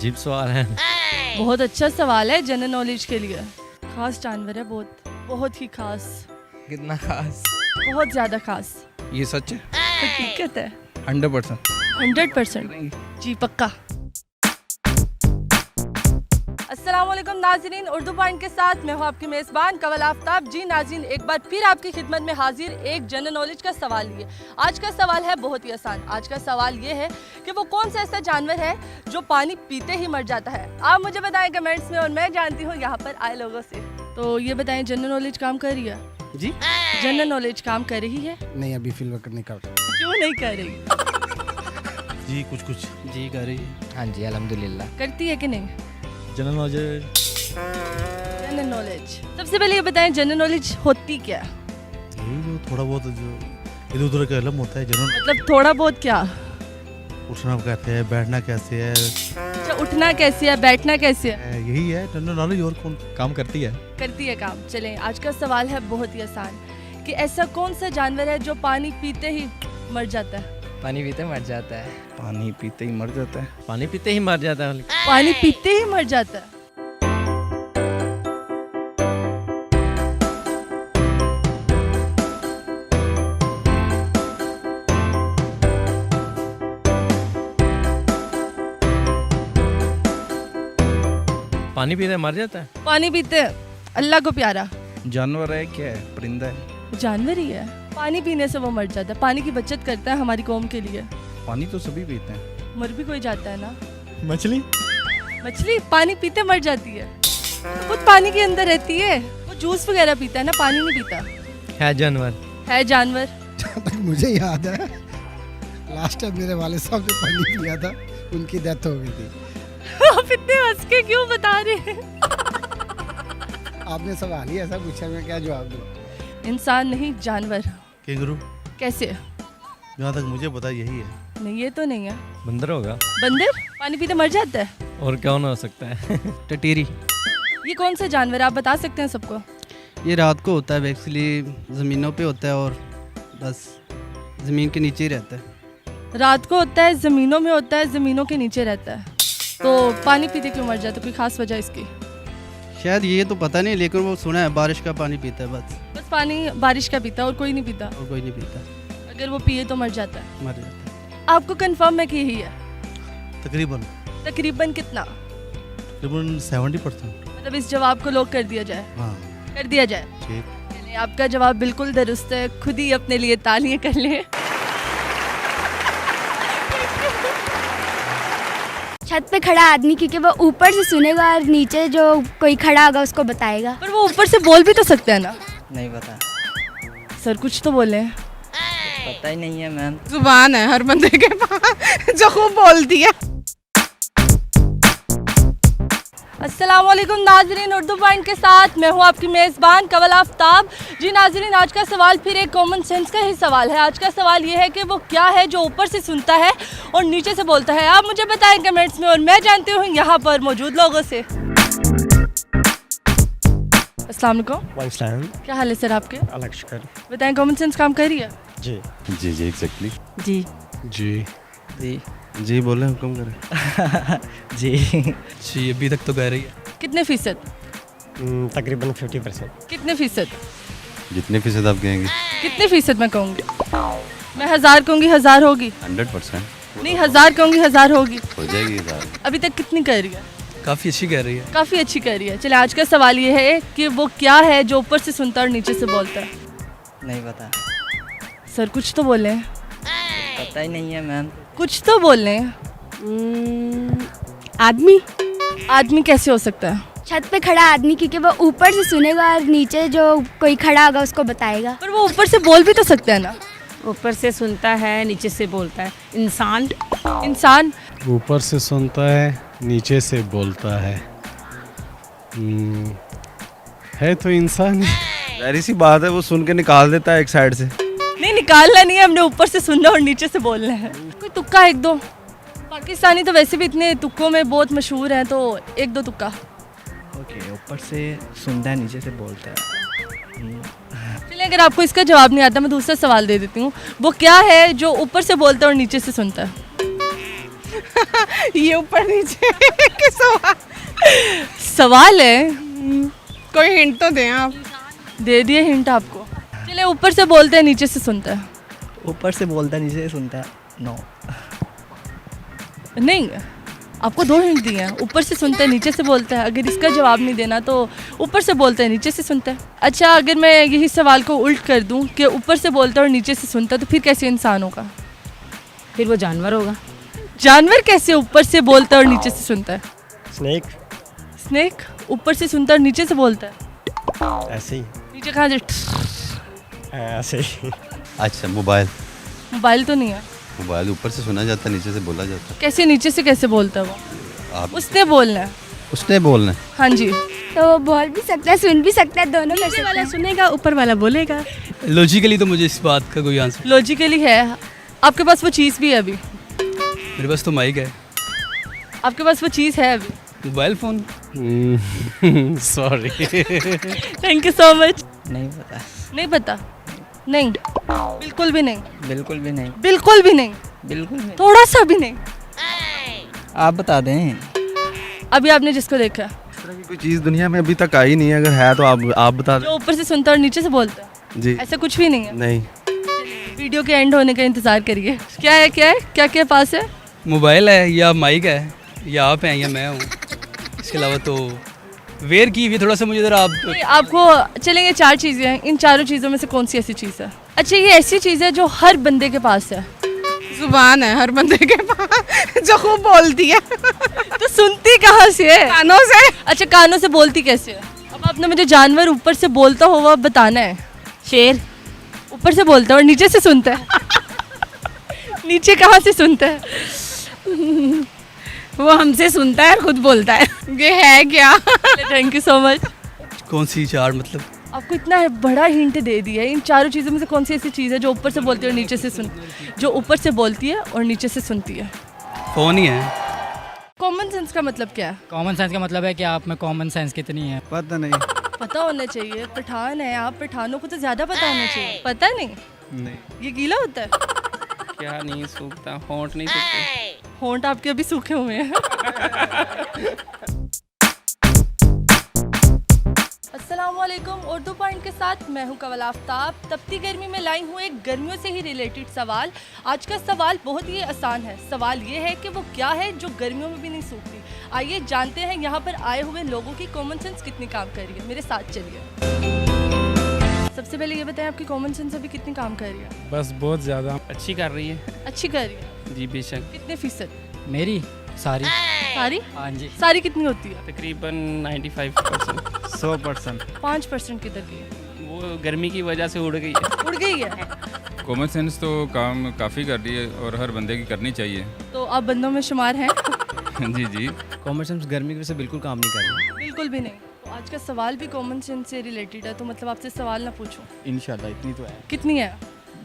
अजीब सवाल है। बहुत अच्छा सवाल है जनरल नॉलेज के लिए। खास जानवर है, बहुत ही खास, कितना खास? बहुत ज्यादा खास। ये सच है? हकीकत है। 100%? 100% जी पक्का। अस्सलामुअलैकुम नाज़रीन, उर्दू पॉइंट के साथ मैं हूँ आपकी मेज़बान कवल आफ्ताब। जी नाज़रीन, एक बार फिर आपकी खिदमत में हाजिर एक जनरल नॉलेज का सवाल लिए। आज का सवाल है बहुत ही आसान। आज का सवाल ये है कि वो कौन सा ऐसा जानवर है जो पानी पीते ही मर जाता है। आप मुझे बताएं कमेंट्स में और मैं जानती हूँ यहाँ पर आए लोगों से। तो ये बताएं, जनरल नॉलेज काम कर रही है? जी जनरल नॉलेज काम कर रही है? नहीं, अभी फिल वर्क नहीं करता। क्यों नहीं कर रही? जी कुछ जी कर रही है। हाँ जी अल्हम्दुलिल्लाह। करती है कि नहीं जनरल नॉलेज? General knowledge. सबसे पहले ये बताएं, जनरल नॉलेज होती क्या? यही जो थोड़ा बहुत जो इधर उधर का इल्म होता है। जनरल मतलब थोड़ा बहुत क्या? उठना कहते हैं, बैठना कैसे है, अच्छा, उठना कैसे है, बैठना कैसे है, यही है जनरल नॉलेज। और कौन काम करती है? करती है काम। चलें, आज का सवाल है बहुत ही आसान कि ऐसा कौन सा जानवर है जो पानी पीते ही मर जाता है? पानी पीते मर जाता है। पानी पीते ही मर जाता है। पानी पीते ही मर जाता है। पानी पीते ही मर जाता है। पानी पीते मर जाता है। पानी पीते अल्लाह को प्यारा जानवर है क्या है? परिंदा है? जानवर ही है। पानी पीने से वो मर जाता है। पानी की बचत करता है हमारी कौम के लिए। पानी तो सभी पीते हैं। मर भी कोई जाता है ना। मछली? मछली पानी पीते मर जाती है। खुद पानी के अंदर रहती है। वो जूस वगैरह पीता है ना, पानी नहीं पीता। है जानवर। है जानवर। जहाँ तक मुझे याद है, लास्ट टाइम मेरे वाले साहब ने पानी पिया था, उनकी डेथ हो गई थी। आप इतने हंस के क्यों बता रहे हैं? आपने सवाल ही ऐसा पूछा, मैं क्या जवाब दूँ? इंसान नहीं, जानवर। कैंगरू? कैसे? जहाँ तक मुझे पता यही है। नहीं, ये तो नहीं है। बंदर होगा। बंदर पानी पीते मर जाता है? और क्या होना हो सकता है? टटीरी। ये कौन सा जानवर है, आप बता सकते हैं सबको? ये रात को होता है, बेसिकली ज़मीनों पे होता है और बस ज़मीन के नीचे ही रहता है। रात को होता है, ज़मीनों में होता है, ज़मीनों के नीचे रहता है। तो पानी पीते क्यों मर जाता है? कोई खास वजह इसकी? शायद ये तो पता नहीं, लेकिन वो सुना है बारिश का पानी पीता है, बस पानी बारिश का पीता है और कोई नहीं पीता। और कोई नहीं पीता, अगर वो पिए तो मर जाता है। मर जाता है। आपको कंफर्म है कि यही है? तकरीबन तकरीबन कितना? तकरीबन 70%। मतलब इस जवाब को लॉक कर दिया जाए? हाँ कर दिया जाए। ठीक। चलिए, आपका जवाब बिल्कुल दुरुस्त है। खुद ही अपने लिए तालियां कर लें। छत पे खड़ा आदमी, क्योंकि वो ऊपर से सुनेगा और नीचे जो कोई खड़ा होगा उसको बताएगा। पर वो ऊपर से बोल भी तो सकता है ना। नहीं पता। सर कुछ तो बोले। पता ही नहीं है मैम। जुबान है हर बंदे के पास जो खूब बोलती है। अस्सलामुअलैकुम नाजरीन, उर्दू पॉइंट के साथ मैं हूँ आपकी मेज़बान कवल आफ्ताब। जी नाजरीन, आज का सवाल फिर एक कॉमन सेंस का ही सवाल है। आज का सवाल ये है कि वो क्या है जो ऊपर से सुनता है और नीचे से बोलता है। आप मुझे बताएं कमेंट्स में और मैं जानती हूँ यहाँ पर मौजूद लोगों से। अस्सलाम वालेकुम। क्या हाल है सर आपके? बताएं, कॉमन सेंस काम कर रही है? जी जी जी एग्जैक्टली। जी जी जी जी बोले, हुक्म करें। जी जी अभी तक तो कह रही है। कितने फीसद? तकरीबन 50%। कितने फीसद? जितने फीसद आप कहेंगे। कितने फीसद मैं कहूँगी? मैं 1000 कहूँगी, 1000 होगी? 100% नहीं, 1000 कहूँगी, 1000 होगी? हो जाएगी यार। अभी तक कितनी कर रही है? काफ़ी अच्छी कह रही है। काफ़ी अच्छी कर रही है। चले, आज का सवाल ये है कि वो क्या है जो ऊपर से सुनता है और नीचे से बोलता है? नहीं पता। सर कुछ तो बोले। पता ही नहीं है मैम। कुछ तो बोले। आदमी। आदमी कैसे हो सकता है? छत पे खड़ा आदमी, क्योंकि वो ऊपर से सुनेगा और नीचे जो कोई खड़ा होगा उसको बताएगा। पर वो ऊपर से बोल भी तो सकता है ना। ऊपर से सुनता है, नीचे से बोलता है। इंसान। इंसान ऊपर से सुनता है, नीचे से बोलता है। है तो इंसान। जाहिर सी बात है, वो सुन के निकाल देता है एक साइड से। नहीं, निकालना नहीं है, हमने ऊपर से सुनना और नीचे से बोलना है। कोई तुक्का एक दो? पाकिस्तानी तो वैसे भी इतने तुक्कों में बहुत मशहूर हैं, तो एक दो तुक्का। ओके, ऊपर से सुनता है, नीचे से बोलता है। चलिए, अगर आपको इसका जवाब नहीं आता, मैं दूसरा सवाल दे देती हूँ। वो क्या है जो ऊपर से बोलता है और नीचे से सुनता है? ये ऊपर नीचे के सवाल है, कोई हिंट तो दें आप। दे दिए हिंट आपको। चलिए, ऊपर से बोलते हैं नीचे से सुनते हैं। ऊपर से बोलता है नीचे से सुनता है। नो, नहीं, आपको 2 हिंट दिए हैं। ऊपर से सुनते हैं, नीचे से बोलते हैं। अगर इसका जवाब नहीं देना तो ऊपर से बोलते हैं, नीचे से सुनते हैं। अच्छा, अगर मैं यही सवाल को उल्ट कर दूं कि ऊपर से बोलता है और नीचे से सुनता है, तो फिर कैसे इंसान होगा? फिर वो जानवर होगा। जानवर कैसे ऊपर से बोलता है और नीचे से सुनता है? स्नेक स्नेक ऊपर से सुनता है और नीचे से बोलता है। ऐसे ही नीचे कहाँ से? ऐसे ही। अच्छा, मोबाइल मोबाइल तो नहीं है। मोबाइल ऊपर से सुना जाता है, नीचे से बोला जाता कैसे नीचे से कैसे बोलता है वो? है। आप उसने बोलना है। उसने बोलना है। हाँ जी। तो वो बोल भी सकता है, सुन भी सकता है, दोनों कर सकता है। सुनेगा, ऊपर वाला बोलेगा। लॉजिकली तो मुझे इस बात का कोई आंसर, लॉजिकली है। आपके पास वो चीज़ भी है अभी। मेरे पास तो माइक है। आपके पास वो चीज़ है अभी। Mobile phone. Sorry. Thank you so much. नहीं पता। नहीं पता? नहीं, बिल्कुल भी नहीं। बिल्कुल भी नहीं। बिल्कुल भी नहीं। बिल्कुल नहीं। थोड़ा सा भी नहीं। आप बता दें। अभी आपने जिसको देखा, इस तरह की कोई चीज़ दुनिया में अभी तक आई नहीं है। अगर है तो आप बता दें। जो ऊपर से सुनता है और नीचे से बोलता है, जी ऐसा कुछ भी नहीं है। नहीं। वीडियो के एंड होने का इंतजार करिए। क्या है, क्या है, क्या क्या पास है? मोबाइल है या माइक है या आप हैं या मैं हूँ। इसके अलावा तो वेयर की हुई थोड़ा सा मुझे ज़रा आप। नहीं, आपको चलेंगे 4 चीज़ें हैं। इन चारों चीज़ों में से कौन सी ऐसी चीज़ है? अच्छा, ये ऐसी चीज़ है जो हर बंदे के पास है। जुबान है हर बंदे के पास, जो खूब बोलती है। तो सुनती कहाँ से है? कानों से। अच्छा, कानों से बोलती कैसे है? अब आपने मुझे जानवर ऊपर से बोलता हुआ बताना है। शेर ऊपर से बोलता है और नीचे से सुनता है। नीचे कहाँ से सुनता है? वो हमसे सुनता है और खुद बोलता है। ये है क्या? Thank you so much. कौन सी 4 मतलब? आपको इतना बड़ा हिंट दे दिया है। इन चारों चीज़ों में से कौन सी ऐसी चीज़ है जो ऊपर से बोलती है और नीचे से जो ऊपर से बोलती है और नीचे से सुनती है? फ़ोन ही है। कॉमन सेंस का मतलब क्या है? कॉमन सेंस का मतलब है कि आप में कॉमन सेंस कितनी है। पता नहीं। पता होना चाहिए। पठान है आप, पठानों को तो ज़्यादा पता होना चाहिए। पता नहीं? ये गीला होता है? क्या नहीं सूखता, होंठ नहीं सूखते। होंठ आपके अभी सूखे हुए हैं। अस्सलामुअलैकुम। उर्दू पॉइंट के साथ मैं हूं कवल आफ्ताब। तपती गर्मी में लाई हूं एक गर्मियों से ही रिलेटेड सवाल। आज का सवाल बहुत ही आसान है। सवाल ये है कि वो क्या है जो गर्मियों में भी नहीं सूखती। आइए जानते हैं यहाँ पर आए हुए लोगों की कॉमन सेंस कितनी काम कर रही है। मेरे साथ चलिए। सबसे पहले ये बताएं, आपकी कॉमन सेंस अभी कितनी काम कर रही है? बस बहुत ज़्यादा अच्छी कर रही है। अच्छी कर रही है? जी बेशक। कितने फीसद? मेरी सारी। सारी? हाँ जी। सारी कितनी होती है? तकरीबन 95%। 100%। 5% किधर गई? वो गर्मी की वजह से उड़ गई है। उड़ गई है। कॉमन सेंस तो काम काफ़ी कर रही है और हर बंदे की करनी चाहिए। तो आप बंदों में शुमार हैं? जी जी। कॉमन सेंस गर्मी की वजह से बिल्कुल काम नहीं कर रही। बिल्कुल भी नहीं। तो आज का सवाल भी कॉमन सेंस से रिलेटेड है, तो मतलब आपसे सवाल ना पूछूं। इंशाल्लाह इतनी तो है कितनी है?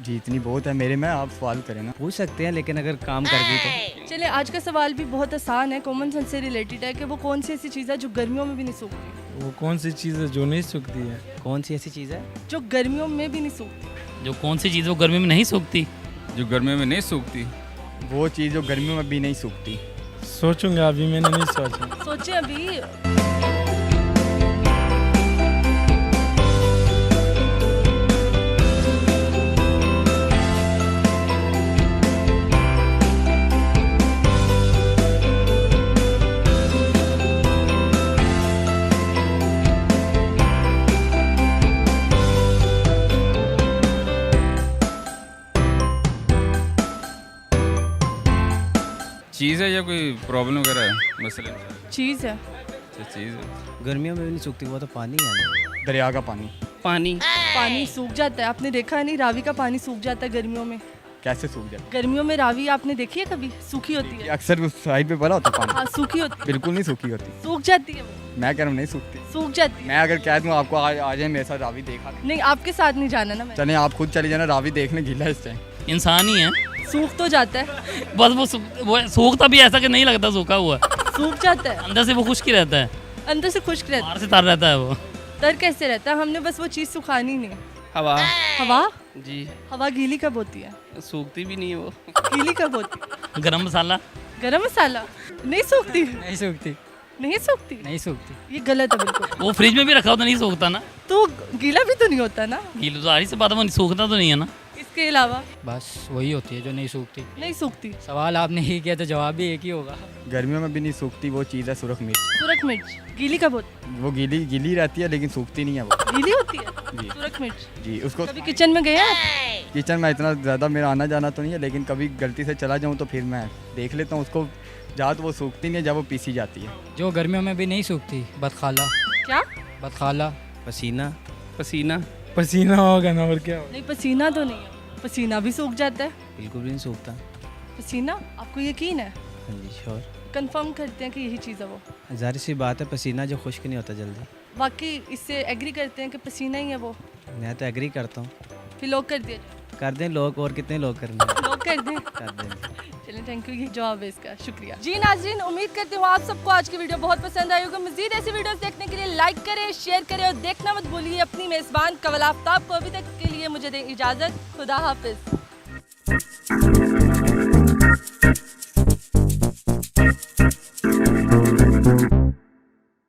जी, इतनी बहुत है मेरे में। आप सवाल करें ना। पूछ सकते हैं लेकिन अगर काम कर गई तो। चलिए, आज का सवाल भी बहुत आसान है, कॉमन सेंस से रिलेटेड है कि वो कौन सी ऐसी चीज़ है जो गर्मियों में भी नहीं सूखती? वो कौन सी चीज़ है जो नहीं सूखती है? कौन सी ऐसी चीज़ है जो गर्मियों में भी नहीं सूखती? जो कौन सी चीज़ वो गर्मी में नहीं सूखती? जो गर्मियों में नहीं सूखती। वो चीज़ जो गर्मियों में भी नहीं सूखती। सोचूंगा, अभी मैंने नहीं सोचा। सोचे अभी। चीज़ है या कोई प्रॉब्लम वगैरह है? मसलन चीज़ है। अच्छा, चीज़ है। गर्मियों में भी नहीं सूखती, वो तो पानी है ना। दरिया का पानी। पानी सूख जाता है। आपने देखा है नहीं, रावी का पानी सूख जाता है गर्मियों में। कैसे सूख जाता गर्मियों में रावी आपने देखी है कभी? सूखी होती है? है। अक्सर उस साइड पे भरा होता है पानी। हाँ, सूखी होती है। बिल्कुल नहीं सूखी होती। सूख जाती है वो। मैं कह रहा हूँ नहीं सूखती। सूख जाती है। मैं अगर कह दूँ आपको आ जाए मेरे साथ रावी देखा। नहीं, आपके साथ नहीं जाना ना मैं। चले आप खुद चले जाना, रावी देखने गीला इस टाइम। इंसान ही है। सूख तो जाता है। बस वो सूखता भी ऐसा कि नहीं लगता सूखा हुआ। सूख जाता है। अंदर से वो खुश्क ही रहता है। अंदर से खुश्क रहता है। बाहर से तर रहता है वो। तर कैसे रहता है? हमने बस वो चीज़ सुखानी नहीं। हवा। हवा? जी। हवा गीली कब होती है? सूखती भी नहीं है वो। गीली कब होती है? गरम मसाला। गरम मसाला नहीं सूखती? नहीं सूखती, नहीं सूखती? नहीं सूखती। ये गलत है बिल्कुल। वो फ्रिज में भी रखा हो तो नहीं सूखता ना। तो गीला भी तो नहीं होता ना? गीला तो जाहिर सी बात है, वो सूखता तो नहीं है ना। इसके अलावा बस वही होती है जो नहीं सूखती। नहीं सूखती। सवाल आपने ही किया तो जवाब भी एक ही होगा। गर्मियों में भी नहीं सूखती वो चीज़ है सुरख मिर्च। सुरख मिर्च गीली कब होती? वो गीली रहती है लेकिन सूखती नहीं है वो। गीली होती है जी। सुरख मिर्च। जी उसको कभी किचन में गए आप? किचन में इतना ज़्यादा मेरा आना जाना तो नहीं है, लेकिन कभी गलती से चला जाऊँ तो फिर मैं देख लेता हूँ उसको। ज़्यादा वो सूखती नहीं है जब वो पीसी जाती है। जो गर्मियों में भी नहीं सूखती, बदखाला। क्या? बदखाला। पसीना। पसीना। पसीना होगा ना और क्या नहीं पसीना तो नहीं है, पसीना भी सूख जाता है। बिल्कुल भी नहीं सूखता। पसीना आपको यकीन है? हाँ जी श्योर। कंफर्म करते हैं कि यही चीज़ है वो? जाहिर सी बात है, पसीना जो खुश्क नहीं होता जल्दी। बाकी इससे एग्री करते हैं कि पसीना ही है वो? मैं तो एग्री करता हूँ। फिर लोग कर दिए? कर दें लोग, और कितने लोग करने हैं? लोग कर दें? कर दें। चलिए थैंक यू, ये जवाब है इसका, शुक्रिया जी। नाज़रीन उम्मीद करती हूँ आप सबको आज की वीडियो बहुत पसंद आई होगी। मज़ीद ऐसी वीडियोस देखने के लिए लाइक करें, शेयर करें और देखना मत भूलिए अपनी मेज़बान कंवल आफ्ताब को। अभी तक के लिए मुझे दें इजाज़त, खुदा हाफिज़।